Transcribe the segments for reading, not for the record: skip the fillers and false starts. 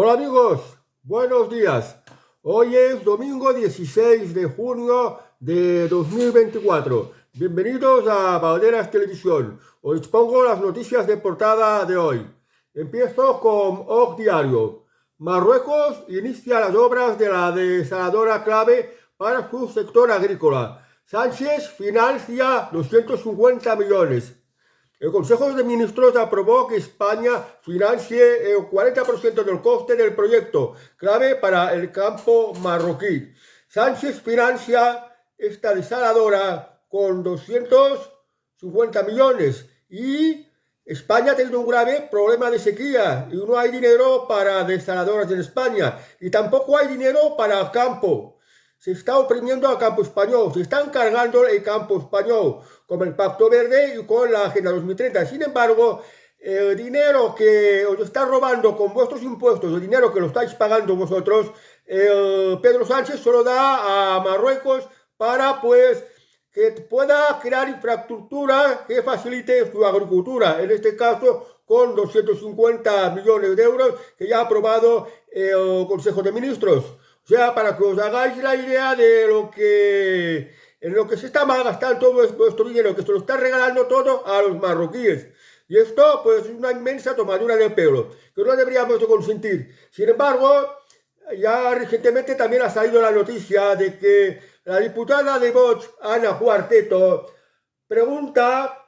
Hola amigos, buenos días. Hoy es domingo 16 de junio de 2024. Bienvenidos a Valderas Televisión. Os expongo las noticias de portada de hoy. Empiezo con OC Diario. Marruecos inicia las obras de la desaladora clave para su sector agrícola. Sánchez financia 250 millones. El Consejo de Ministros aprobó que España financie el 40% del coste del proyecto, clave para el campo marroquí. Sánchez financia esta desaladora con 250 millones y España ha tenido un grave problema de sequía y no hay dinero para desaladoras en España y tampoco hay dinero para el campo. Se está oprimiendo al campo español, se están cargando el campo español con el Pacto Verde y con la Agenda 2030. Sin embargo, el dinero que os está robando con vuestros impuestos, el dinero que lo estáis pagando vosotros, Pedro Sánchez solo da a Marruecos para que pueda crear infraestructura que facilite su agricultura, en este caso con 250 millones de euros que ya ha aprobado el Consejo de Ministros. O sea, para que os hagáis la idea de en lo que se está malgastando todo vuestro dinero, que se lo está regalando todo a los marroquíes. Y esto, pues, es una inmensa tomadura de pelo, que no deberíamos de consentir. Sin embargo, ya recientemente también ha salido la noticia de que la diputada de Vox, Ana Cuarteto, pregunta: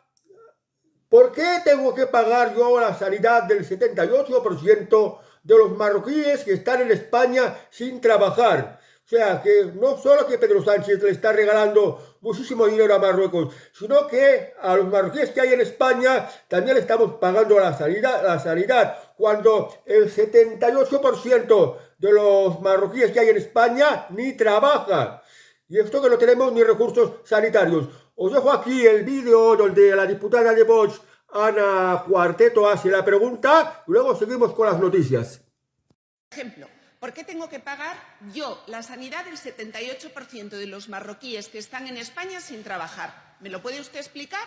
¿por qué tengo que pagar yo la sanidad del 78% de los marroquíes que están en España sin trabajar? O sea, que no solo que Pedro Sánchez le está regalando muchísimo dinero a Marruecos, sino que a los marroquíes que hay en España también le estamos pagando la sanidad, cuando el 78% de los marroquíes que hay en España ni trabaja. Y esto que no tenemos ni recursos sanitarios. Os dejo aquí el vídeo donde la diputada de Vox, Ana Cuarteto, hace la pregunta y luego seguimos con las noticias. Ejemplo, ¿por qué tengo que pagar yo la sanidad del 78% de los marroquíes que están en España sin trabajar? ¿Me lo puede usted explicar?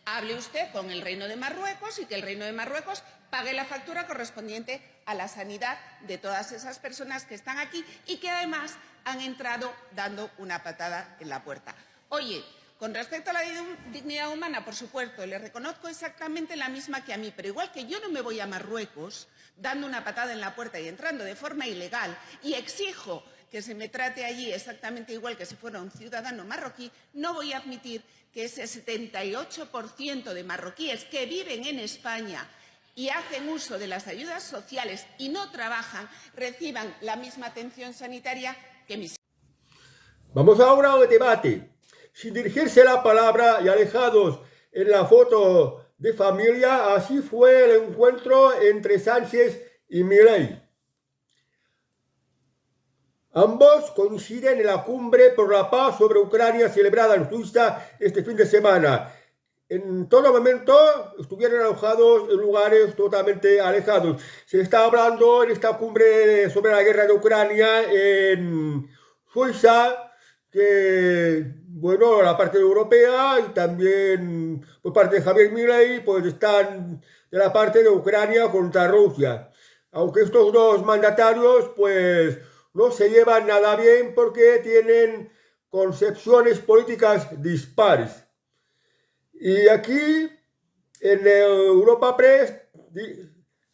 Hable usted con el Reino de Marruecos y que el Reino de Marruecos pague la factura correspondiente a la sanidad de todas esas personas que están aquí y que además han entrado dando una patada en la puerta. Oye, con respecto a la dignidad humana, por supuesto, le reconozco exactamente la misma que a mí, pero igual que yo no me voy a Marruecos dando una patada en la puerta y entrando de forma ilegal y exijo que se me trate allí exactamente igual que si fuera un ciudadano marroquí, no voy a admitir que ese 78% de marroquíes que viven en España y hacen uso de las ayudas sociales y no trabajan, reciban la misma atención sanitaria que mis. Vamos ahora al debate. Sin dirigirse la palabra y alejados en la foto de familia, así fue el encuentro entre Sánchez y Milei. Ambos coinciden en la cumbre por la paz sobre Ucrania celebrada en Suiza este fin de semana. En todo momento estuvieron alojados en lugares totalmente alejados. Se está hablando en esta cumbre sobre la guerra de Ucrania en Suiza, que, bueno, la parte europea y también por parte de Javier Milei, pues están de la parte de Ucrania contra Rusia. Aunque estos dos mandatarios, pues, no se llevan nada bien porque tienen concepciones políticas dispares. Y aquí, en Europa Press,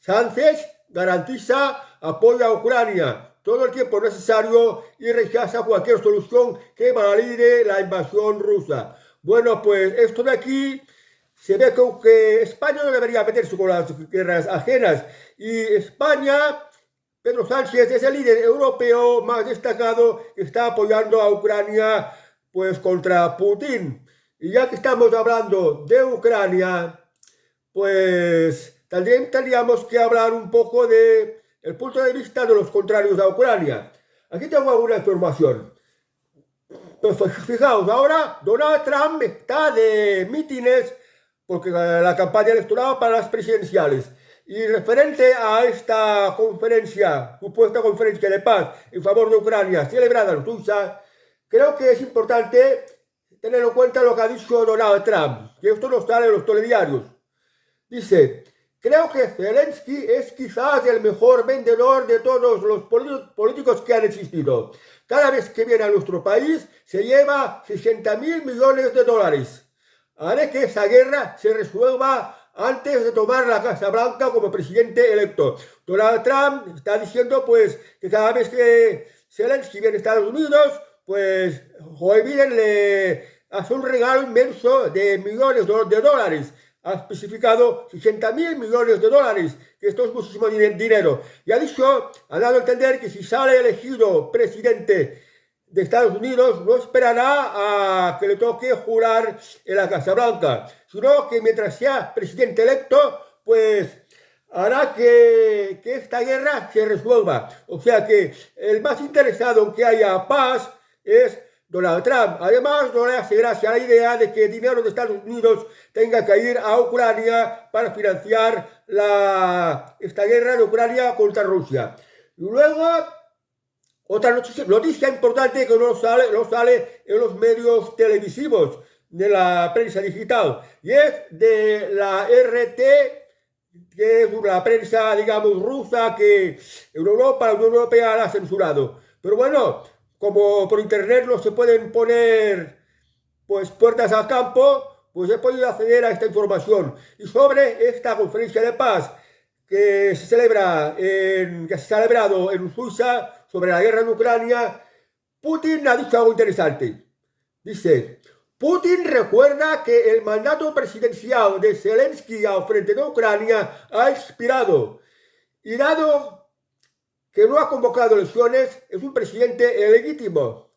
Sánchez garantiza apoyo a Ucrania todo el tiempo necesario y rechaza cualquier solución que valide la invasión rusa. Bueno, pues esto de aquí se ve que España no debería meterse con las guerras ajenas. Y España, Pedro Sánchez es el líder europeo más destacado que está apoyando a Ucrania, pues, contra Putin. Y ya que estamos hablando de Ucrania, pues también tendríamos que hablar un poco de el punto de vista de los contrarios a Ucrania. Aquí tengo alguna información. Pues fijaos, ahora Donald Trump está de mítines porque la campaña electoral para las presidenciales. Y referente a esta conferencia, supuesta conferencia de paz en favor de Ucrania celebrada en Suiza, creo que es importante tener en cuenta lo que ha dicho Donald Trump, que esto no sale en los telediarios. Dice Creo que Zelensky es quizás el mejor vendedor de todos los políticos que han existido. Cada vez que viene a nuestro país se lleva 60.000 millones de dólares. Haré que esa guerra se resuelva antes de tomar la Casa Blanca como presidente electo. Donald Trump está diciendo pues que cada vez que Zelensky viene a Estados Unidos, pues Joe Biden le hace un regalo inmenso de millones de dólares. Ha especificado 60.000 millones de dólares, que esto es muchísimo dinero. Y ha dado a entender que si sale elegido presidente de Estados Unidos, no esperará a que le toque jurar en la Casa Blanca, sino que mientras sea presidente electo, pues hará que esta guerra se resuelva. O sea que el más interesado en que haya paz es Donald Trump. Además, no le hace gracia la idea de que el dinero de Estados Unidos tenga que ir a Ucrania para financiar esta guerra de Ucrania contra Rusia. Y luego, otra noticia importante que no sale en los medios televisivos de la prensa digital, y es de la RT, que es la prensa, digamos, rusa, que en Europa, la Unión Europea la ha censurado. Pero bueno, como por internet no se pueden poner pues puertas al campo, pues he podido acceder a esta información. Y sobre esta conferencia de paz que se ha celebrado en Suiza sobre la guerra en Ucrania, Putin ha dicho algo interesante. Dice: Putin recuerda que el mandato presidencial de Zelensky al frente de Ucrania ha expirado, y dado que no ha convocado elecciones, es un presidente ilegítimo.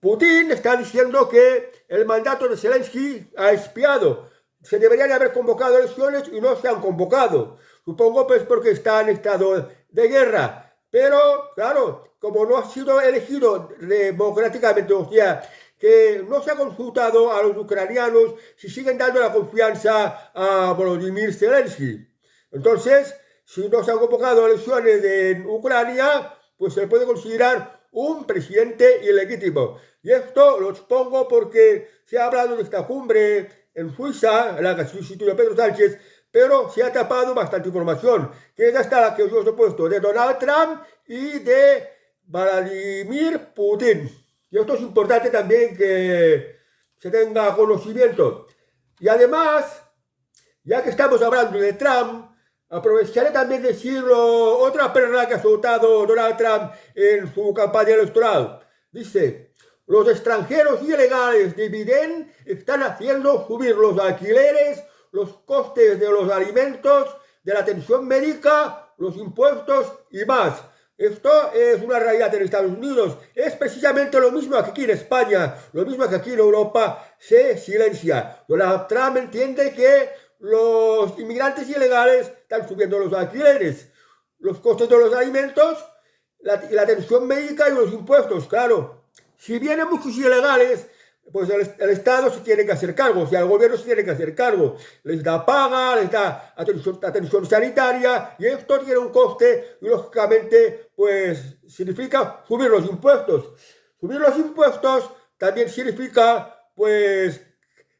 Putin está diciendo que el mandato de Zelensky ha expirado. Se deberían haber convocado elecciones y no se han convocado. Supongo pues porque está en estado de guerra. Pero, claro, como no ha sido elegido democráticamente, o sea, que no se ha consultado a los ucranianos si siguen dando la confianza a Volodymyr Zelensky. Entonces, si no se han convocado elecciones en Ucrania, pues se le puede considerar un presidente ilegítimo. Y esto lo expongo porque se ha hablado de esta cumbre en Suiza, en la que sustituyó Pedro Sánchez, pero se ha tapado bastante información, que es hasta la que os he puesto, de Donald Trump y de Vladimir Putin. Y esto es importante también que se tenga conocimiento. Y además, ya que estamos hablando de Trump, aprovecharé también de decirlo otra perla que ha soltado Donald Trump en su campaña electoral. Dice: los extranjeros ilegales de Biden están haciendo subir los alquileres, los costes de los alimentos, de la atención médica, los impuestos y más. Esto es una realidad en Estados Unidos. Es precisamente lo mismo que aquí en España, lo mismo que aquí en Europa se silencia. Donald Trump entiende que los inmigrantes ilegales están subiendo los alquileres, los costes de los alimentos, la atención médica y los impuestos. Claro, si vienen muchos ilegales, pues el Estado se tiene que hacer cargo, o sea, el gobierno se tiene que hacer cargo. Les da paga, les da atención sanitaria, y esto tiene un coste y, lógicamente, pues significa subir los impuestos. Subir los impuestos también significa, pues,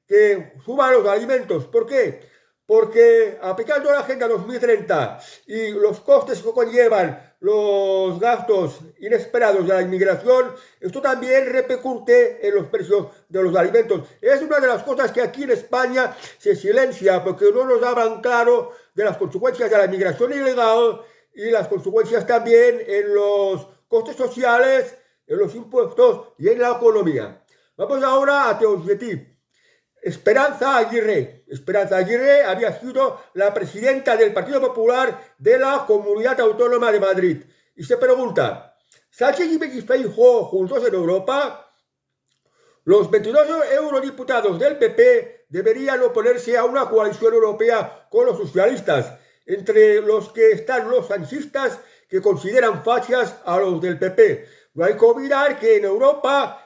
que suban los alimentos. ¿Por qué? Porque aplicando la Agenda 2030 y los costes que conllevan los gastos inesperados de la inmigración, esto también repercute en los precios de los alimentos. Es una de las cosas que aquí en España se silencia, porque no nos hablan claro de las consecuencias de la inmigración ilegal y las consecuencias también en los costes sociales, en los impuestos y en la economía. Vamos ahora a Teosbeti. Esperanza Aguirre había sido la presidenta del Partido Popular de la Comunidad Autónoma de Madrid. Y se pregunta: ¿Sánchez y Feijóo juntos en Europa? Los 22 eurodiputados del PP deberían oponerse a una coalición europea con los socialistas, entre los que están los sanchistas, que consideran fachas a los del PP. No hay que olvidar que en Europa,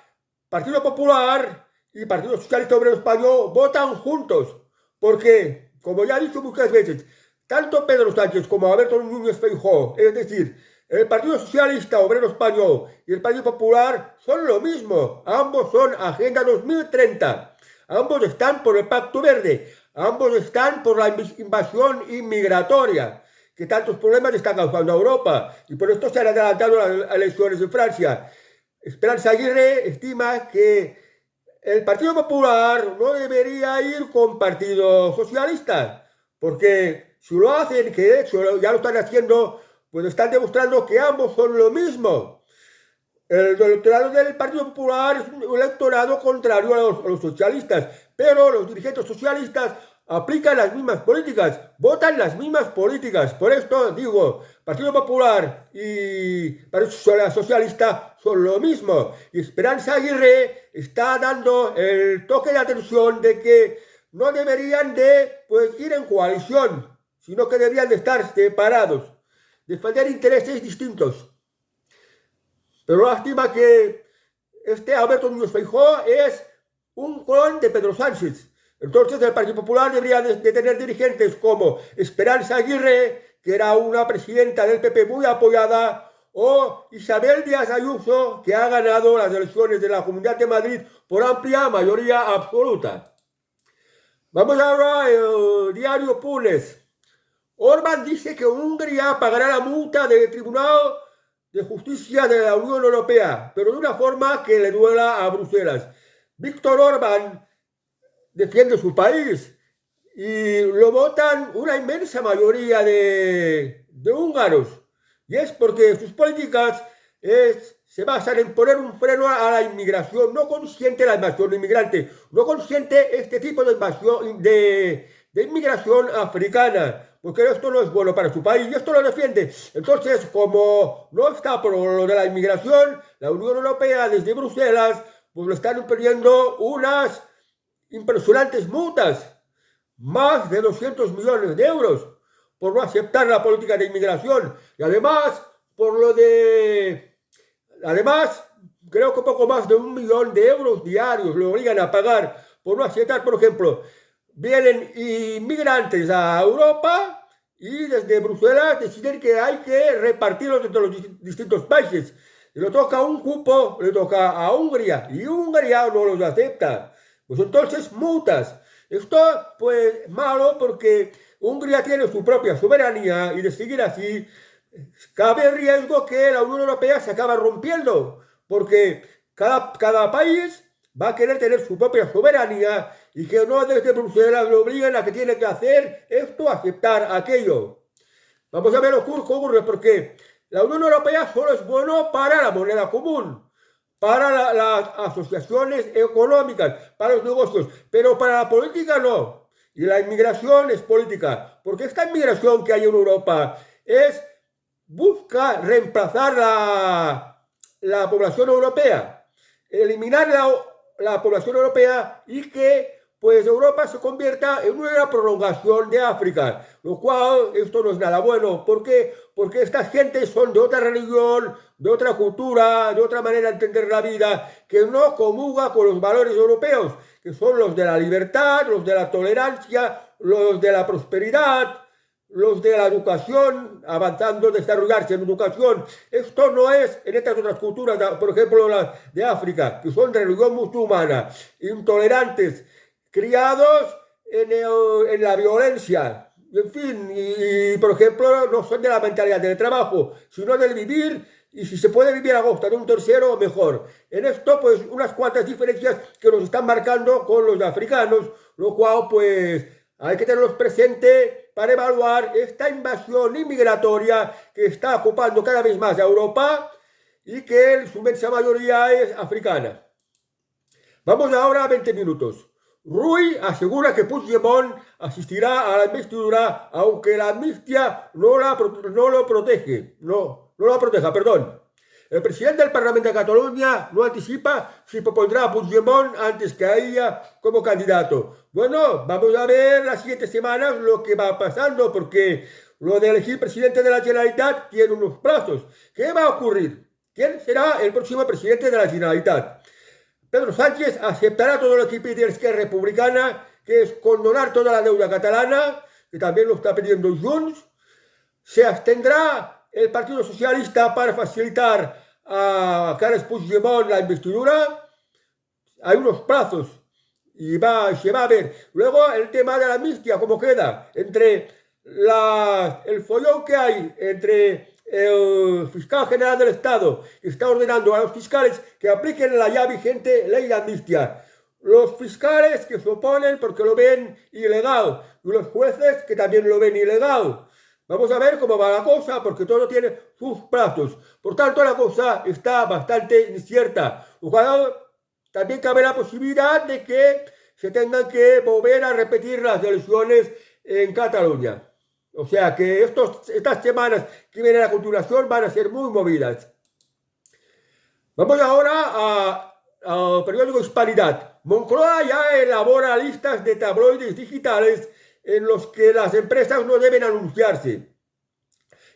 Partido Popular y Partido Socialista Obrero Español votan juntos, porque, como ya he dicho muchas veces, tanto Pedro Sánchez como Alberto Núñez Feijóo, es decir, el Partido Socialista Obrero Español y el Partido Popular, son lo mismo. Ambos son Agenda 2030. Ambos están por el Pacto Verde. Ambos están por la invasión inmigratoria que tantos problemas está causando a Europa, y por esto se han adelantado las elecciones en Francia. Esperanza Aguirre estima que el Partido Popular no debería ir con Partido Socialista, porque si lo hacen, que de hecho ya lo están haciendo, pues están demostrando que ambos son lo mismo. El electorado del Partido Popular es un electorado contrario a los socialistas, pero los dirigentes socialistas aplican las mismas políticas, votan las mismas políticas. Por esto digo, Partido Popular y Partido Socialista son lo mismo. Y Esperanza Aguirre está dando el toque de atención de que no deberían de ir en coalición, sino que deberían de estar separados, defender intereses distintos. Pero lástima que este Alberto Núñez Feijóo es un clon de Pedro Sánchez. Entonces el Partido Popular debería de tener dirigentes como Esperanza Aguirre, que era una presidenta del PP muy apoyada, o Isabel Díaz Ayuso, que ha ganado las elecciones de la Comunidad de Madrid por amplia mayoría absoluta. Vamos ahora al diario Punes. Orbán dice que Hungría pagará la multa del Tribunal de Justicia de la Unión Europea, pero de una forma que le duela a Bruselas. Víctor Orbán defiende su país y lo votan una inmensa mayoría de húngaros, y es porque sus políticas se basan en poner un freno a la inmigración. No consiente la invasión inmigrante, no consiente este tipo de invasión de inmigración africana, porque esto no es bueno para su país, y esto lo defiende. Entonces, como no está por lo de la inmigración, la Unión Europea desde Bruselas pues le están pidiendo unas impresionantes multas, más de 200 millones de euros, por no aceptar la política de inmigración. Y además, además, creo que poco más de 1 millón de euros diarios le obligan a pagar por no aceptar. Por ejemplo, vienen inmigrantes a Europa y desde Bruselas deciden que hay que repartirlos entre los distintos países. Y le toca un cupo, le toca a Hungría, y Hungría no los acepta. Pues entonces multas. Esto pues malo, porque Hungría tiene su propia soberanía, y de seguir así cabe el riesgo que la Unión Europea se acaba rompiendo, porque cada país va a querer tener su propia soberanía, y que no desde Bruselas le obliguen a que tiene que hacer esto, aceptar aquello. Vamos a ver lo que ocurre, porque la Unión Europea solo es bueno para la moneda común, para las asociaciones económicas, para los negocios, pero para la política no. Y la inmigración es política, porque esta inmigración que hay en Europa busca reemplazar la población europea, eliminar la población europea, y que pues Europa se convierta en una prolongación de África, lo cual esto no es nada bueno. ¿Por qué? Porque estas gentes son de otra religión, de otra cultura, de otra manera de entender la vida, que no comulga con los valores europeos, que son los de la libertad, los de la tolerancia, los de la prosperidad, los de la educación, avanzando, desarrollarse en educación. Esto no es en estas otras culturas, por ejemplo las de África, que son de religión musulmana, intolerantes, criados en la violencia, en fin, y por ejemplo no son de la mentalidad del trabajo, sino del vivir, y si se puede vivir a costa de un tercero, mejor. En esto pues unas cuantas diferencias que nos están marcando con los africanos, lo cual pues hay que tenerlos presente para evaluar esta invasión inmigratoria que está ocupando cada vez más a Europa, y que en su inmensa mayoría es africana. Vamos ahora a 20 minutos. Ruy asegura que Puigdemont asistirá a la investidura, aunque la amnistía no la proteja. El presidente del Parlamento de Cataluña no anticipa si propondrá a Puigdemont antes que a ella como candidato. Bueno, vamos a ver las siguientes semanas lo que va pasando, porque lo de elegir presidente de la Generalitat tiene unos plazos. ¿Qué va a ocurrir? ¿Quién será el próximo presidente de la Generalitat? Pedro Sánchez aceptará todo lo que pide la Esquerra Republicana, que es condonar toda la deuda catalana, que también lo está pidiendo Junts. Se abstendrá el Partido Socialista para facilitar a Carles Puigdemont la investidura. Hay unos plazos. y se va a ver. Luego el tema de la amnistía, ¿cómo queda? Entre el follón que hay entre el fiscal general del Estado, que está ordenando a los fiscales que apliquen la ya vigente ley de amnistía. Los fiscales que se oponen porque lo ven ilegal, y los jueces que también lo ven ilegal. Vamos a ver cómo va la cosa, porque todo tiene sus plazos. Por tanto, la cosa está bastante incierta. Ojalá también cabe la posibilidad de que se tengan que volver a repetir las elecciones en Cataluña. O sea que estas semanas que vienen a continuación van a ser muy movidas. Vamos ahora al periódico Hispanidad. Moncloa ya elabora listas de tabloides digitales en los que las empresas no deben anunciarse.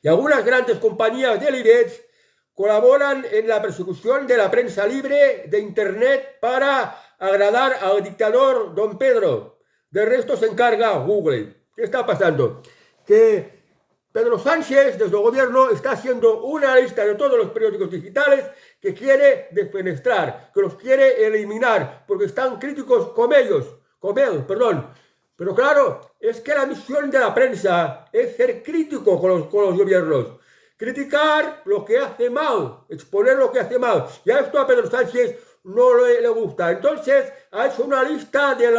Y algunas grandes compañías del IBEX colaboran en la persecución de la prensa libre de Internet para agradar al dictador Don Pedro. De resto se encarga Google. ¿Qué está pasando? Que Pedro Sánchez, desde el gobierno, está haciendo una lista de todos los periódicos digitales que quiere defenestrar, que los quiere eliminar, porque están críticos con él, perdón. Pero claro, es que la misión de la prensa es ser crítico con los gobiernos. Criticar lo que hace mal, exponer lo que hace mal. Y a esto a Pedro Sánchez no le gusta. Entonces ha hecho una lista de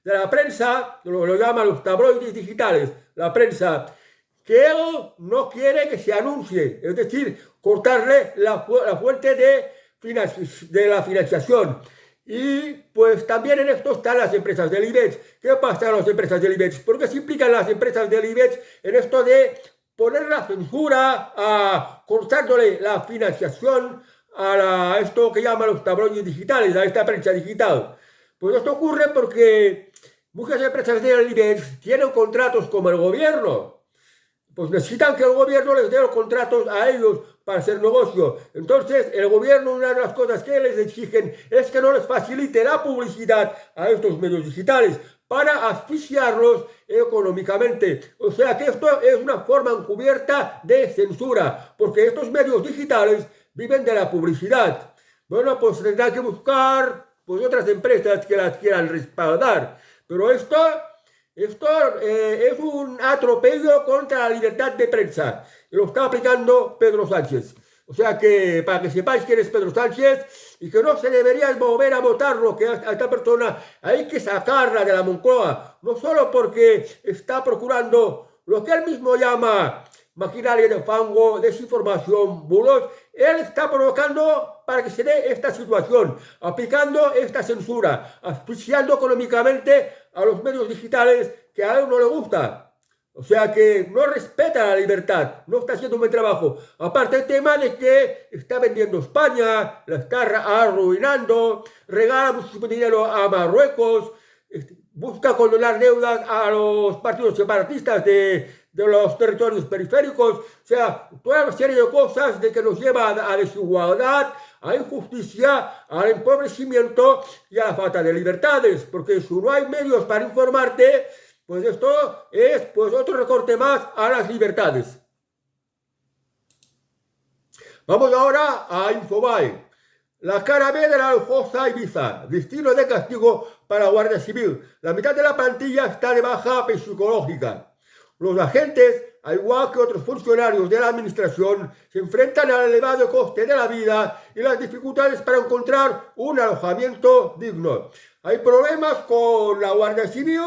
la prensa, lo llaman los tabloides digitales, la prensa, que él no quiere que se anuncie, es decir, cortarle la fuente de la financiación. Y pues también en esto están las empresas del IBEX. ¿Qué pasa con las empresas del IBEX? ¿Por qué se implican las empresas del IBEX en esto de poner la censura, cortándole la financiación a esto que llaman los tabloides digitales, a esta prensa digital? Pues esto ocurre porque muchas empresas del IBEX tienen contratos con el gobierno. Pues necesitan que el gobierno les dé los contratos a ellos para hacer negocio. Entonces, el gobierno, una de las cosas que les exigen es que no les facilite la publicidad a estos medios digitales para asfixiarlos económicamente. O sea que esto es una forma encubierta de censura, porque estos medios digitales viven de la publicidad. Bueno, pues tendrán que buscar pues otras empresas que las quieran respaldar. Pero esto es un atropello contra la libertad de prensa. Lo está aplicando Pedro Sánchez. O sea que, para que sepáis quién es Pedro Sánchez y que no se debería volver a votarlo, que a esta persona hay que sacarla de la Moncloa. No solo porque está procurando lo que él mismo llama maquinaria de fango, desinformación, bulos. Él está provocando para que se dé esta situación, aplicando esta censura, asfixiando económicamente a los medios digitales que a él no le gusta. O sea que no respeta la libertad, no está haciendo un buen trabajo. Aparte el tema de que está vendiendo España, la está arruinando, regala mucho dinero a Marruecos, busca condonar deudas a los partidos separatistas de los territorios periféricos, o sea, toda una serie de cosas de que nos lleva a desigualdad, a injusticia, al empobrecimiento y a la falta de libertades, porque si no hay medios para informarte, pues esto es pues otro recorte más a las libertades. Vamos ahora a Infobae. La cara B de la lujosa Ibiza, destino de castigo para la Guardia Civil. La mitad de la plantilla está de baja psicológica. Los agentes, al igual que otros funcionarios de la administración, se enfrentan al elevado coste de la vida y las dificultades para encontrar un alojamiento digno. Hay problemas con la Guardia Civil,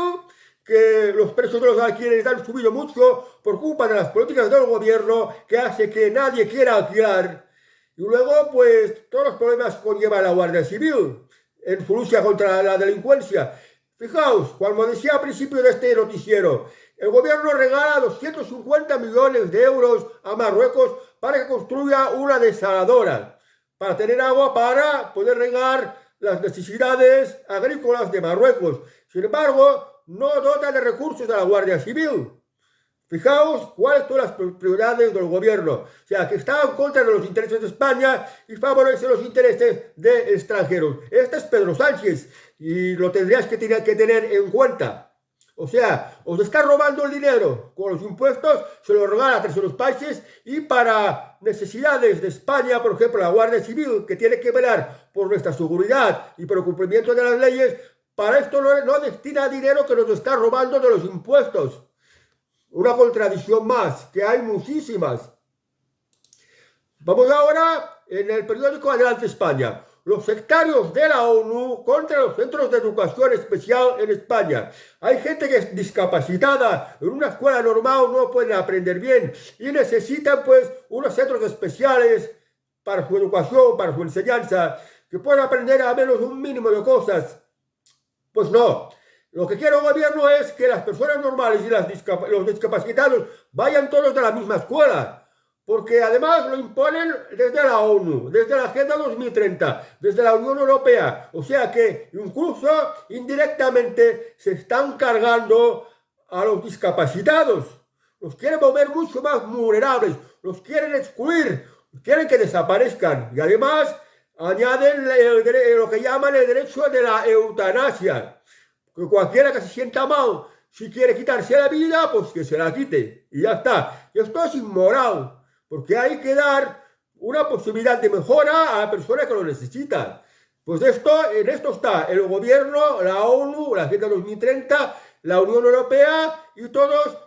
que los precios de los alquileres han subido mucho por culpa de las políticas del gobierno que hace que nadie quiera alquilar. Y luego, pues, todos los problemas que conlleva la Guardia Civil en su lucha contra la delincuencia. Fijaos, como decía al principio de este noticiero, el gobierno regala 250 millones de euros a Marruecos para que construya una desaladora, para tener agua para poder regar las necesidades agrícolas de Marruecos. Sin embargo, no dota de recursos a la Guardia Civil. Fijaos cuáles son las prioridades del gobierno. O sea, que está en contra de los intereses de España y favorece los intereses de extranjeros. Este es Pedro Sánchez y lo tendrías que tener en cuenta. O sea, os está robando el dinero con los impuestos, se lo regala a terceros países y para necesidades de España, por ejemplo, la Guardia Civil, que tiene que velar por nuestra seguridad y por el cumplimiento de las leyes, para esto no destina dinero que nos está robando de los impuestos. Una contradicción más, que hay muchísimas. Vamos ahora en el periódico Adelante España. Los sectarios de la ONU contra los centros de educación especial en España. Hay gente que es discapacitada, en una escuela normal no pueden aprender bien y necesitan pues unos centros especiales para su educación, para su enseñanza, que puedan aprender a menos un mínimo de cosas. Pues no. Lo que quiere el gobierno es que las personas normales y los discapacitados vayan todos de la misma escuela. Porque además lo imponen desde la ONU, desde la Agenda 2030, desde la Unión Europea. O sea que incluso indirectamente se están cargando a los discapacitados. Los quieren volver mucho más vulnerables, los quieren excluir, quieren que desaparezcan. Y además añaden lo que llaman el derecho de la eutanasia. Que cualquiera que se sienta mal, si quiere quitarse la vida, pues que se la quite. Y ya está. Y esto es inmoral. Porque hay que dar una posibilidad de mejora a la persona que lo necesita. Pues en esto está el gobierno, la ONU, la Agenda 2030, la Unión Europea y todos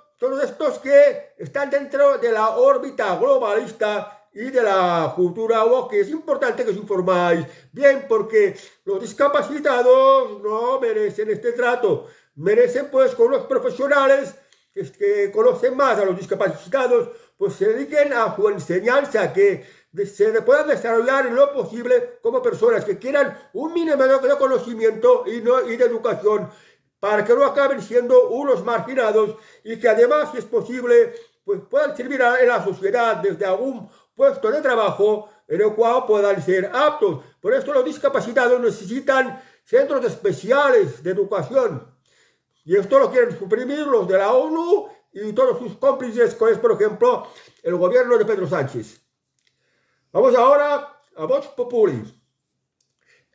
estos que están dentro de la órbita globalista y de la cultura woke. Es importante que os informáis bien porque los discapacitados no merecen este trato. Merecen pues con unos profesionales que conocen más a los discapacitados, pues se dediquen a su enseñanza, que se puedan desarrollar en lo posible como personas que quieran un mínimo de conocimiento y de educación, para que no acaben siendo unos marginados y que además, si es posible, pues puedan servir en la sociedad desde algún puesto de trabajo en el cual puedan ser aptos. Por esto los discapacitados necesitan centros especiales de educación. Y esto lo quieren suprimir los de la ONU y todos sus cómplices, como es, por ejemplo, el gobierno de Pedro Sánchez. Vamos ahora a Vox Populi.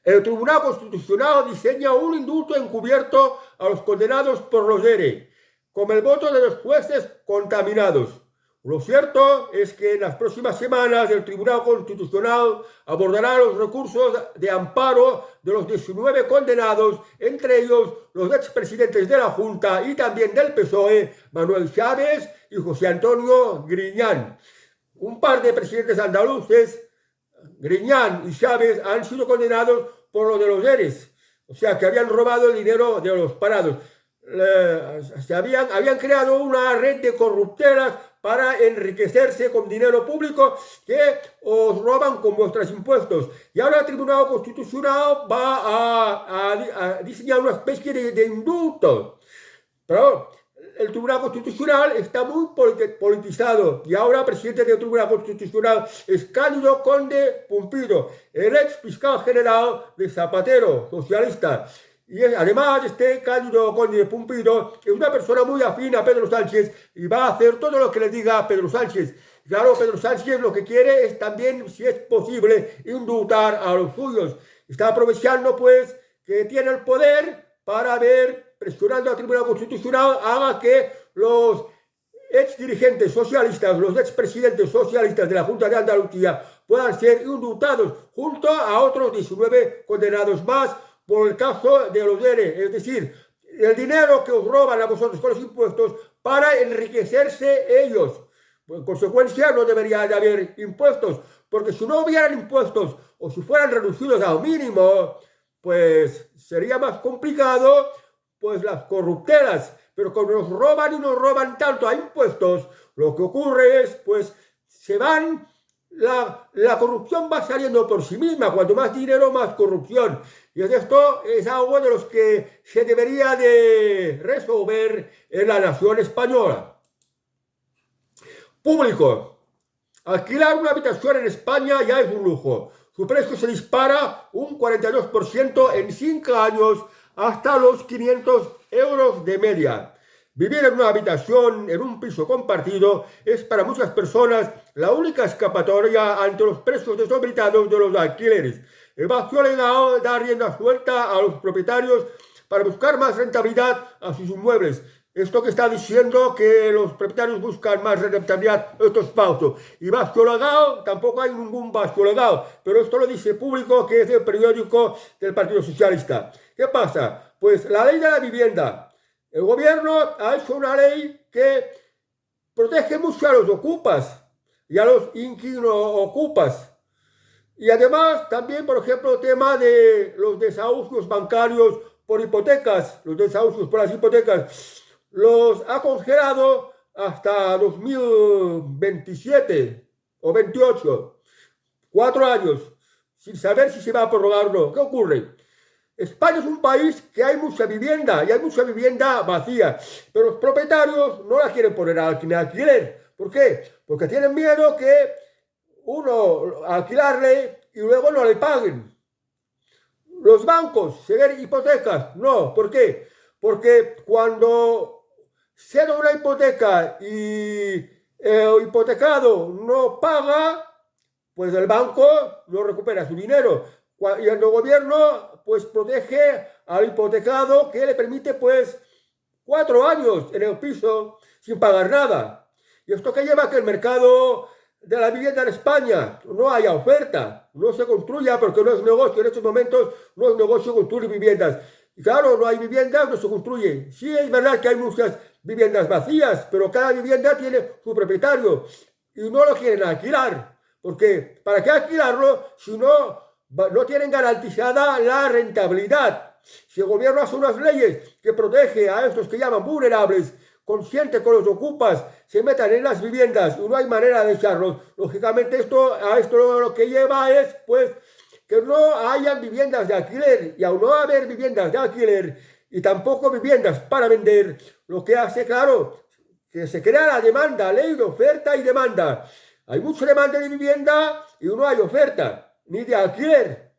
El Tribunal Constitucional diseña un indulto encubierto a los condenados por los ERE, con el voto de los jueces contaminados. Lo cierto es que en las próximas semanas el Tribunal Constitucional abordará los recursos de amparo de los 19 condenados, entre ellos los expresidentes de la Junta y también del PSOE, Manuel Chávez y José Antonio Griñán. Un par de presidentes andaluces, Griñán y Chávez, han sido condenados por lo de los ERES, o sea que habían robado el dinero de los parados. Habían creado una red de corruptelas para enriquecerse con dinero público que os roban con vuestros impuestos. Y ahora el Tribunal Constitucional va a diseñar una especie de indulto. Pero el Tribunal Constitucional está muy politizado y ahora el presidente del Tribunal Constitucional es Cándido Conde Pumpido, el ex fiscal general de Zapatero, socialista. Y además este Cándido Conde Pumpido es una persona muy afín a Pedro Sánchez y va a hacer todo lo que le diga Pedro Sánchez. Claro, Pedro Sánchez lo que quiere es también, si es posible, indultar a los suyos. Está aprovechando pues que tiene el poder para ver, presionando al Tribunal Constitucional, haga que los ex dirigentes socialistas, los expresidentes socialistas de la Junta de Andalucía puedan ser indultados junto a otros 19 condenados más por el caso de los ERE, es decir, el dinero que os roban a vosotros con los impuestos para enriquecerse ellos. Pues, en consecuencia, no debería de haber impuestos, porque si no hubieran impuestos o si fueran reducidos al mínimo, pues sería más complicado pues las corruptelas. Pero como nos roban y nos roban tanto a impuestos, lo que ocurre es, pues, la corrupción va saliendo por sí misma. Cuanto más dinero, más corrupción. Y esto es algo de los que se debería de resolver en la nación española. Público. Alquilar una habitación en España ya es un lujo. Su precio se dispara un 42% en 5 años hasta los 500 euros de media. Vivir en una habitación, en un piso compartido, es para muchas personas la única escapatoria ante los precios desorbitados de los alquileres. El vacío legal da rienda suelta a los propietarios para buscar más rentabilidad a sus inmuebles. Esto que está diciendo que los propietarios buscan más rentabilidad, esto es falso. Y vasco legal, tampoco hay ningún vasco legal, pero esto lo dice Público, que es el periódico del Partido Socialista. ¿Qué pasa? Pues la ley de la vivienda. El gobierno ha hecho una ley que protege mucho a los ocupas y a los inquilino-ocupas. Y además también, por ejemplo, el tema de los desahucios bancarios por hipotecas, los desahucios por las hipotecas, los ha congelado hasta 2027 o 28, 4 años, sin saber si se va a prorrogar o no. ¿Qué ocurre? España es un país que hay mucha vivienda y hay mucha vivienda vacía, pero los propietarios no la quieren poner a alquiler. ¿Por qué? Porque tienen miedo que uno alquilarle y luego no le paguen. Los bancos ceder hipotecas, no. ¿Por qué? Porque cuando cede una hipoteca y el hipotecado no paga, pues el banco no recupera su dinero. Y el gobierno pues protege al hipotecado, que le permite pues 4 años en el piso sin pagar nada. Y esto que lleva a que el mercado de la vivienda en España no haya oferta, no se construya, porque no es negocio, en estos momentos no es negocio construir viviendas. Y claro, no hay viviendas, no se construye. Sí, es verdad que hay muchas viviendas vacías, pero cada vivienda tiene su propietario y no lo quieren alquilar. Porque ¿para qué alquilarlo si no tienen garantizada la rentabilidad? Si el gobierno hace unas leyes que protege a estos que llaman vulnerables, consciente con los ocupas, se metan en las viviendas y no hay manera de echarlos, lógicamente a esto lo que lleva es pues que no hayan viviendas de alquiler, y al no haber viviendas de alquiler y tampoco viviendas para vender, lo que hace, claro, que se crea la demanda, ley de oferta y demanda. Hay mucha demanda de vivienda y no hay oferta, ni de alquiler.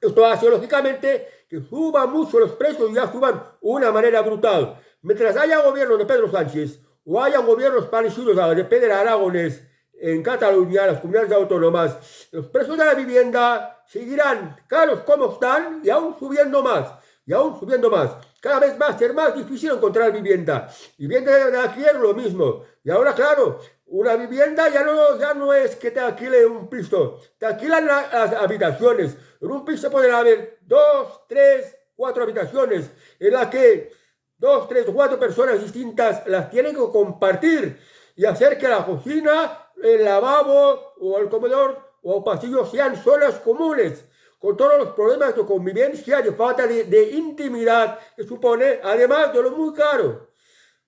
Esto hace, lógicamente, que suban mucho los precios y ya suban de una manera brutal. Mientras haya gobierno de Pedro Sánchez o haya gobiernos parecidos a los de Pedro Aragonés en Cataluña, las comunidades autónomas, los precios de la vivienda seguirán caros como están y aún subiendo más. Y aún subiendo más. Cada vez va a ser más difícil encontrar vivienda. Vivienda de alquiler lo mismo. Y ahora, claro, una vivienda ya no es que te alquile un piso. Te alquilan las habitaciones. En un piso pueden haber 2, 3, 4 habitaciones en las que 2, 3 o 4 personas distintas las tienen que compartir y hacer que la cocina, el lavabo o el comedor o el pasillo sean zonas comunes, con todos los problemas de convivencia, de falta de intimidad que supone, además de lo muy caro.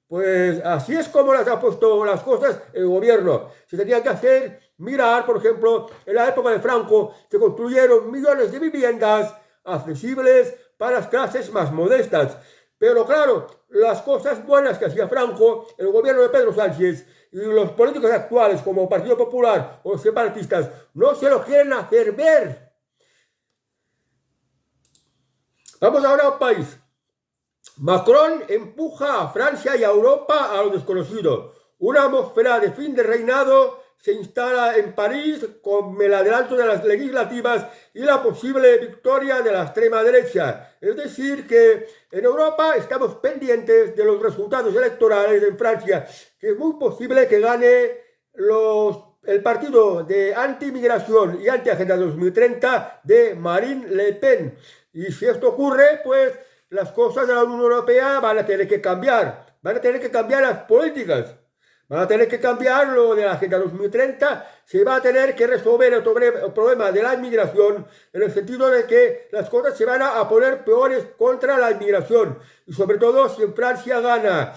Pues así es como las ha puesto las cosas el gobierno. Se tenía que hacer, mirar, por ejemplo, en la época de Franco se construyeron millones de viviendas accesibles para las clases más modestas. Pero claro, las cosas buenas que hacía Franco, el gobierno de Pedro Sánchez y los políticos actuales como Partido Popular o separatistas no se lo quieren hacer ver. Vamos ahora a un país. Macron empuja a Francia y a Europa a lo desconocido. Una atmósfera de fin de reinado se instala en París con el adelanto de las legislativas y la posible victoria de la extrema derecha. Es decir, que en Europa estamos pendientes de los resultados electorales en Francia, que es muy posible que gane el partido de anti-inmigración y anti-agenda 2030 de Marine Le Pen. Y si esto ocurre, pues las cosas de la Unión Europea van a tener que cambiar. Van a tener que cambiar las políticas. Van a tener que cambiar lo de la Agenda 2030. Se va a tener que resolver el problema de la inmigración en el sentido de que las cosas se van a poner peores contra la inmigración. Y sobre todo si en Francia gana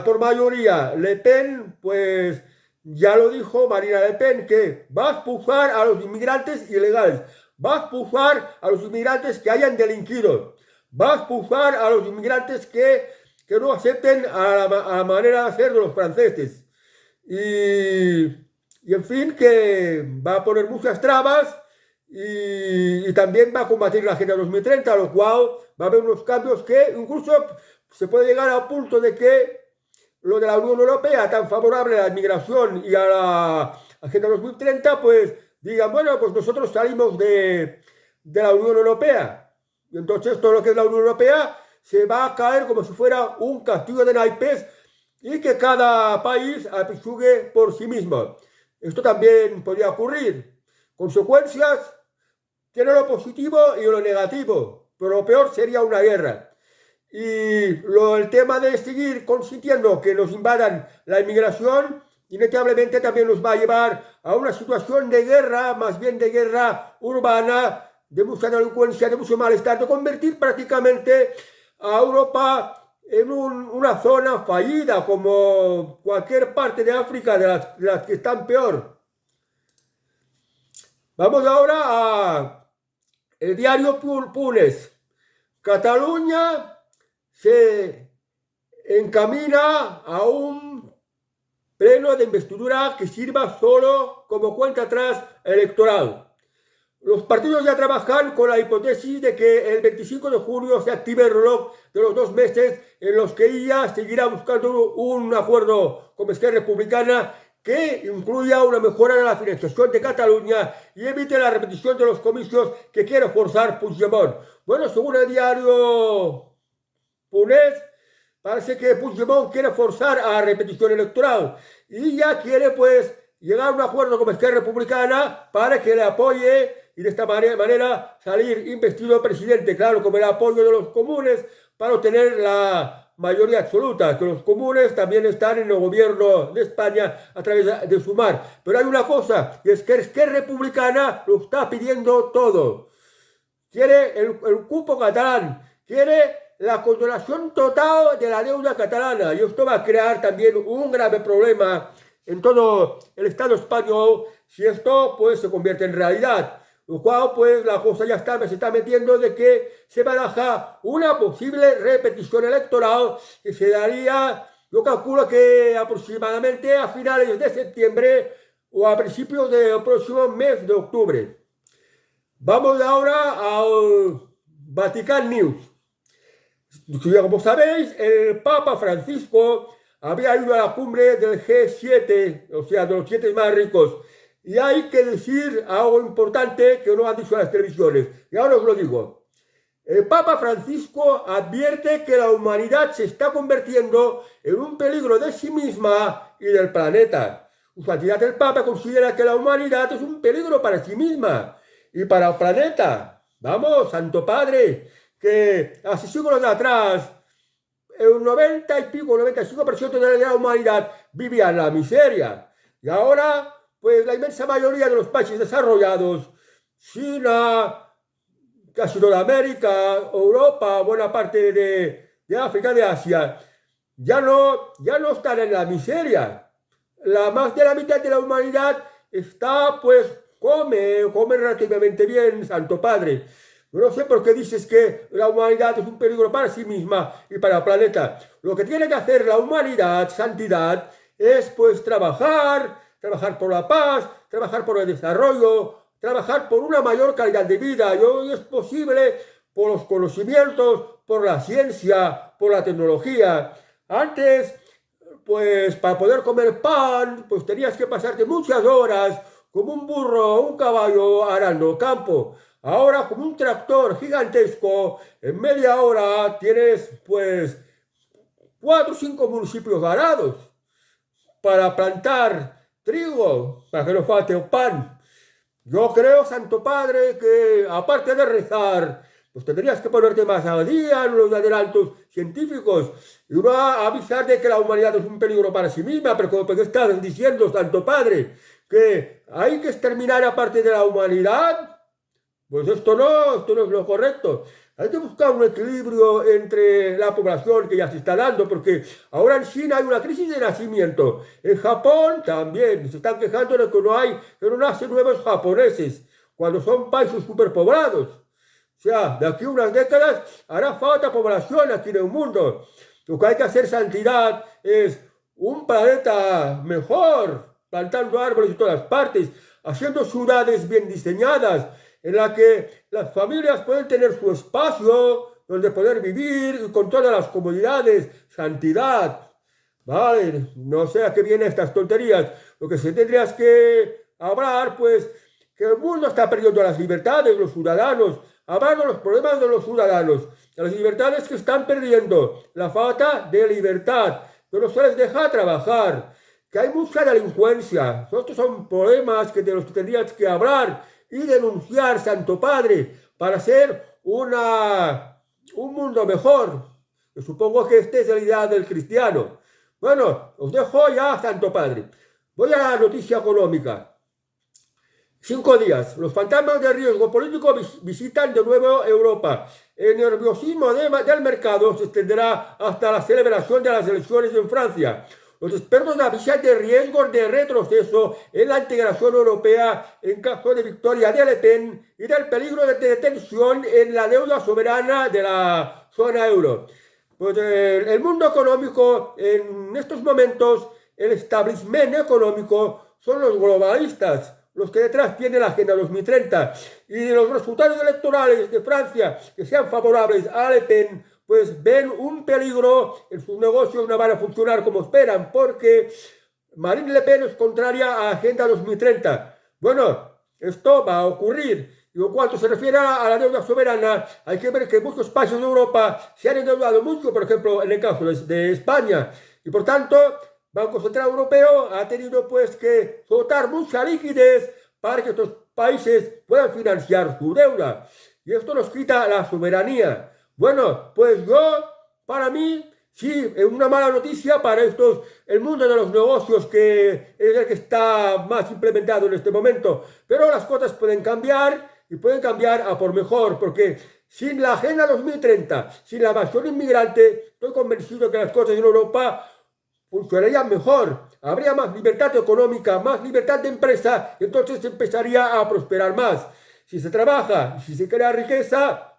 por mayoría Le Pen, pues ya lo dijo Marine Le Pen, que va a expulsar a los inmigrantes ilegales. Va a expulsar a los inmigrantes que hayan delinquido. Va a expulsar a los inmigrantes que no acepten a la manera de hacer de los franceses. Y en fin, que va a poner muchas trabas y también va a combatir la Agenda 2030, lo cual va a haber unos cambios que incluso se puede llegar al punto de que lo de la Unión Europea, tan favorable a la inmigración y a la Agenda 2030, pues digan, bueno, pues nosotros salimos de la Unión Europea. Y entonces todo lo que es la Unión Europea se va a caer como si fuera un castillo de naipes y que cada país apechugue por sí mismo. Esto también podría ocurrir. Consecuencias tiene lo positivo y lo negativo, pero lo peor sería una guerra. Y el tema de seguir consintiendo que nos invadan la inmigración, inevitablemente también nos va a llevar a una situación de guerra, más bien de guerra urbana, de mucha delincuencia, de mucho malestar, de convertir prácticamente a Europa en una zona fallida, como cualquier parte de África, de las que están peor. Vamos ahora a el diario Punes. Cataluña se encamina a un pleno de investidura que sirva solo como cuenta atrás electoral. Los partidos ya trabajan con la hipótesis de que el 25 de junio se active el reloj de los 2 meses en los que ella seguirá buscando un acuerdo con Esquerra Republicana que incluya una mejora en la financiación de Cataluña y evite la repetición de los comicios que quiere forzar Puigdemont. Bueno, según el diario Punés, parece que Puigdemont quiere forzar a repetición electoral y ya quiere pues llegar a un acuerdo con Esquerra Republicana para que le apoye y de esta manera salir investido presidente, claro, con el apoyo de los comunes para obtener la mayoría absoluta, que los comunes también están en el gobierno de España a través de Sumar. Pero hay una cosa, y es que Esquerra Republicana lo está pidiendo todo. Quiere el cupo catalán, quiere la condonación total de la deuda catalana, y esto va a crear también un grave problema en todo el Estado español si esto pues se convierte en realidad. Lo cual, pues, la cosa ya se está metiendo de que se baraja una posible repetición electoral que se daría, yo calculo que aproximadamente a finales de septiembre o a principios del próximo mes de octubre. Vamos ahora al Vatican News. Como sabéis, el Papa Francisco había ido a la cumbre del G7, o sea, de los 7 más ricos. Y hay que decir algo importante que no han dicho las televisiones. Y ahora os lo digo. El Papa Francisco advierte que la humanidad se está convirtiendo en un peligro de sí misma y del planeta. Su Santidad el Papa considera que la humanidad es un peligro para sí misma y para el planeta. Vamos, Santo Padre, que hace siglos atrás el 90 y pico, 95% de la humanidad vivía en la miseria. Y ahora, pues la inmensa mayoría de los países desarrollados, China, casi toda América, Europa, buena parte de África, de Asia, ya no están en la miseria. Más de la mitad de la humanidad está, pues, come relativamente bien, Santo Padre. No sé por qué dices que la humanidad es un peligro para sí misma y para el planeta. Lo que tiene que hacer la humanidad, santidad, es pues trabajar por la paz, trabajar por el desarrollo, trabajar por una mayor calidad de vida. Y hoy es posible por los conocimientos, por la ciencia, por la tecnología. Antes, pues para poder comer pan, pues tenías que pasarte muchas horas como un burro o un caballo arando campo. Ahora, como un tractor gigantesco, en media hora tienes, pues, 4 o 5 municipios arados para plantar trigo, para que no falte el pan. Yo creo, Santo Padre, que aparte de rezar, pues tendrías que ponerte más al día en los adelantos científicos y no a avisar de que la humanidad es un peligro para sí misma, pero como estás diciendo, Santo Padre, que hay que exterminar a parte de la humanidad. Pues esto no es lo correcto. Hay que buscar un equilibrio entre la población que ya se está dando, porque ahora en China hay una crisis de nacimiento. En Japón también se están quejando de que no nacen nuevos japoneses, cuando son países superpoblados. O sea, de aquí a unas décadas hará falta población aquí en el mundo. Lo que hay que hacer, santidad, es un planeta mejor, plantando árboles en todas partes, haciendo ciudades bien diseñadas, en la que las familias pueden tener su espacio donde poder vivir y con todas las comodidades, santidad. Vale, no sé a qué vienen estas tonterías. Lo que se tendrías que hablar, pues, que el mundo está perdiendo las libertades, los ciudadanos. hablando de los problemas de los ciudadanos, de las libertades que están perdiendo, la falta de libertad, que no se les deja trabajar, que hay mucha delincuencia. Estos son problemas de los que tendrías que hablar y denunciar, Santo Padre, para hacer un mundo mejor. Yo supongo que esta es la idea del cristiano. Bueno, os dejo ya, Santo Padre. Voy a la noticia económica. 5 días. Los fantasmas de riesgo político visitan de nuevo Europa. El nerviosismo del mercado se extenderá hasta la celebración de las elecciones en Francia. Los expertos avisan de riesgos de retroceso en la integración europea en caso de victoria de Le Pen y del peligro de tensión en la deuda soberana de la zona euro. Pues el mundo económico, en estos momentos, el establishment económico son los globalistas, los que detrás tienen la Agenda 2030, y los resultados electorales de Francia que sean favorables a Le Pen, pues ven un peligro en sus negocios, no van a funcionar como esperan, porque Marine Le Pen es contraria a la Agenda 2030. Bueno, esto va a ocurrir. Y en cuanto se refiere a la deuda soberana, hay que ver que muchos países de Europa se han endeudado mucho, por ejemplo, en el caso de España, y por tanto, Banco Central Europeo ha tenido pues que soltar mucha liquidez para que estos países puedan financiar su deuda. Y esto nos quita la soberanía. Bueno, pues para mí, sí, es una mala noticia para el mundo de los negocios que es el que está más implementado en este momento. Pero las cosas pueden cambiar y pueden cambiar a por mejor, porque sin la Agenda 2030, sin la invasión inmigrante, estoy convencido que las cosas en Europa funcionarían mejor, habría más libertad económica, más libertad de empresa, y entonces se empezaría a prosperar más. Si se trabaja, si se crea riqueza,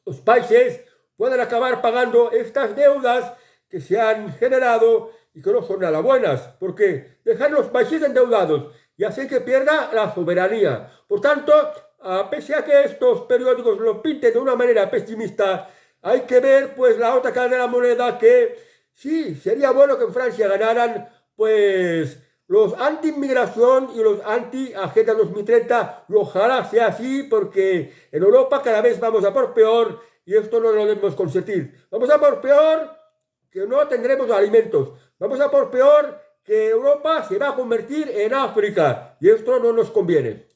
los países pueden acabar pagando estas deudas que se han generado y que no son nada buenas, porque dejan los países endeudados y hacen que pierda la soberanía. Por tanto, pese a que estos periódicos lo pinten de una manera pesimista, hay que ver pues la otra cara de la moneda, que sí, sería bueno que en Francia ganaran pues los anti-inmigración y los anti-Agenda 2030, y ojalá sea así, porque en Europa cada vez vamos a por peor y esto no lo debemos consentir. Vamos a por peor que no tendremos alimentos. Vamos a por peor que Europa se va a convertir en África y esto no nos conviene.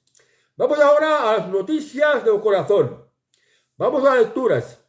Vamos ahora a las noticias del corazón. Vamos a las lecturas.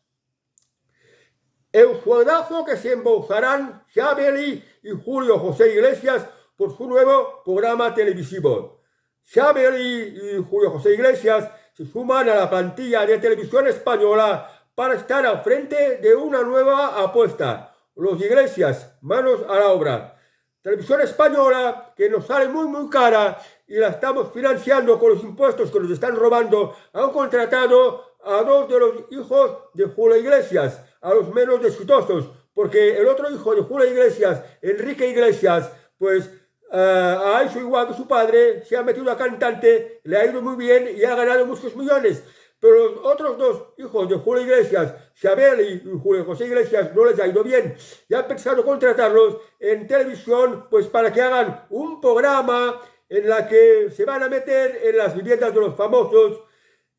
El sueldazo que se embolsarán Xavier y Julio José Iglesias por su nuevo programa televisivo. Xavier y Julio José Iglesias se suman a la plantilla de Televisión Española para estar al frente de una nueva apuesta. Los Iglesias, manos a la obra. Televisión Española, que nos sale muy cara y la estamos financiando con los impuestos que nos están robando, han contratado a 2 de los hijos de Julio Iglesias, a los menos exitosos, porque el otro hijo de Julio Iglesias, Enrique Iglesias, pues ha hecho igual que su padre, se ha metido a cantante, le ha ido muy bien y ha ganado muchos millones. Pero los otros 2 hijos de Julio Iglesias, Xavier y Julio José Iglesias, no les ha ido bien. Y han pensado contratarlos en televisión pues para que hagan un programa en la que se van a meter en las viviendas de los famosos,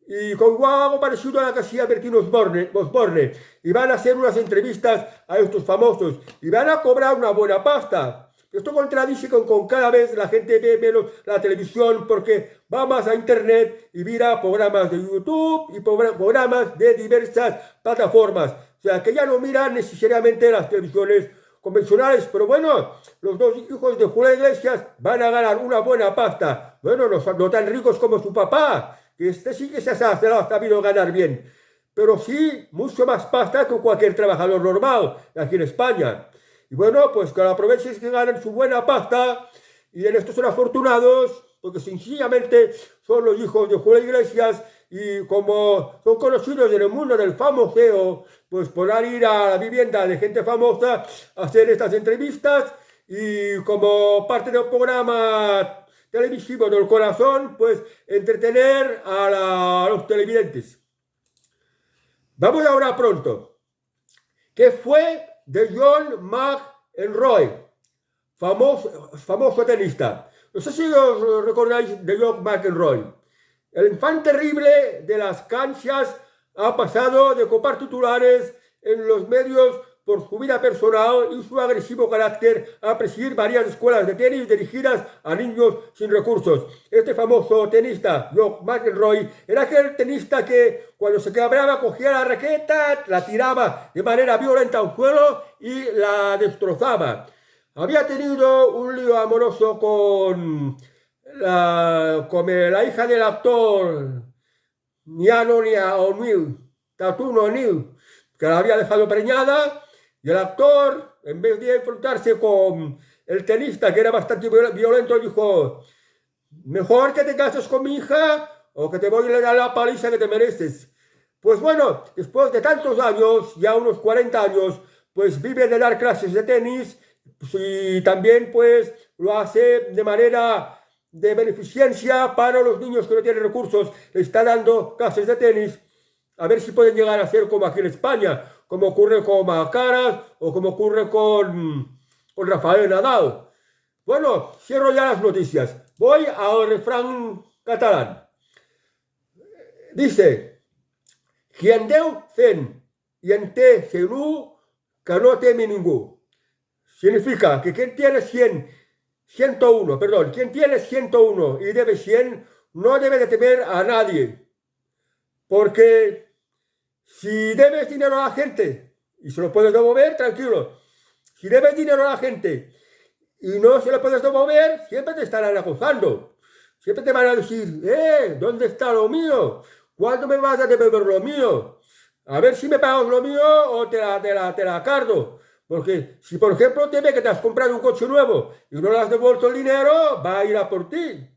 y con igual algo parecido a la que hacía Bertín Osborne, y van a hacer unas entrevistas a estos famosos y van a cobrar una buena pasta. Esto contradice con cada vez la gente ve menos la televisión, porque va más a internet y mira programas de YouTube y programas de diversas plataformas. O sea, que ya no miran necesariamente las televisiones convencionales. Pero bueno, los 2 hijos de Julio Iglesias van a ganar una buena pasta. Bueno, no tan ricos como su papá, que sí que se ha sabido ganar bien, pero sí mucho más pasta que cualquier trabajador normal aquí en España. Y bueno, pues que aprovechen que ganan su buena pasta, y en esto son afortunados, porque sencillamente son los hijos de Julio Iglesias, y como son conocidos en el mundo del famoseo, pues podrán ir a la vivienda de gente famosa a hacer estas entrevistas, y como parte del programa televisivo del corazón, pues entretener a los televidentes. Vamos ahora pronto. ¿Qué fue de John McEnroe, famoso tenista? No sé si os recordáis de John McEnroe, el infante terrible de las canchas ha pasado de copar titulares en los medios por su vida personal y su agresivo carácter a presidir varias escuelas de tenis dirigidas a niños sin recursos. Este famoso tenista, John McEnroe, era aquel tenista que cuando se quebraba cogía la raqueta, la tiraba de manera violenta al suelo y la destrozaba. Había tenido un lío amoroso con la hija del actor Tatum O'Neal, que la había dejado preñada, y el actor, en vez de enfrentarse con el tenista, que era bastante violento, dijo: mejor que te cases con mi hija o que te voy a dar la paliza que te mereces. Pues bueno, después de tantos años, ya unos 40 años, pues vive de dar clases de tenis y también pues lo hace de manera de beneficencia para los niños que no tienen recursos. Le está dando clases de tenis, a ver si pueden llegar a ser como aquí en España, como ocurre con Alcaraz o como ocurre con Rafael Nadal. Bueno, cierro ya las noticias. Voy al refrán catalán. Dice: quien deu 100 y en té 100, que no teme ningú. Significa que quien tiene 101 y debe 100, no debe de temer a nadie. Porque si debes dinero a la gente y se lo puedes devolver, tranquilo. Si debes dinero a la gente y no se lo puedes devolver, siempre te estarán acusando. Siempre te van a decir: ¿dónde está lo mío? ¿Cuándo me vas a devolver lo mío? A ver si me pagas lo mío o te la cargo. Porque si, por ejemplo, te ve que te has comprado un coche nuevo y no le has devuelto el dinero, va a ir a por ti.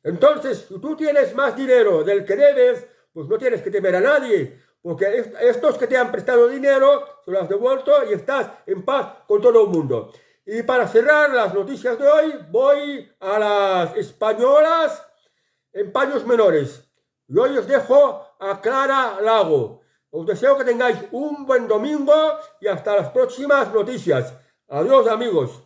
Entonces, si tú tienes más dinero del que debes, pues no tienes que temer a nadie. Porque estos que te han prestado dinero, se lo has devuelto y estás en paz con todo el mundo. Y para cerrar las noticias de hoy, voy a las españolas en paños menores. Y hoy os dejo a Clara Lago. Os deseo que tengáis un buen domingo y hasta las próximas noticias. Adiós, amigos.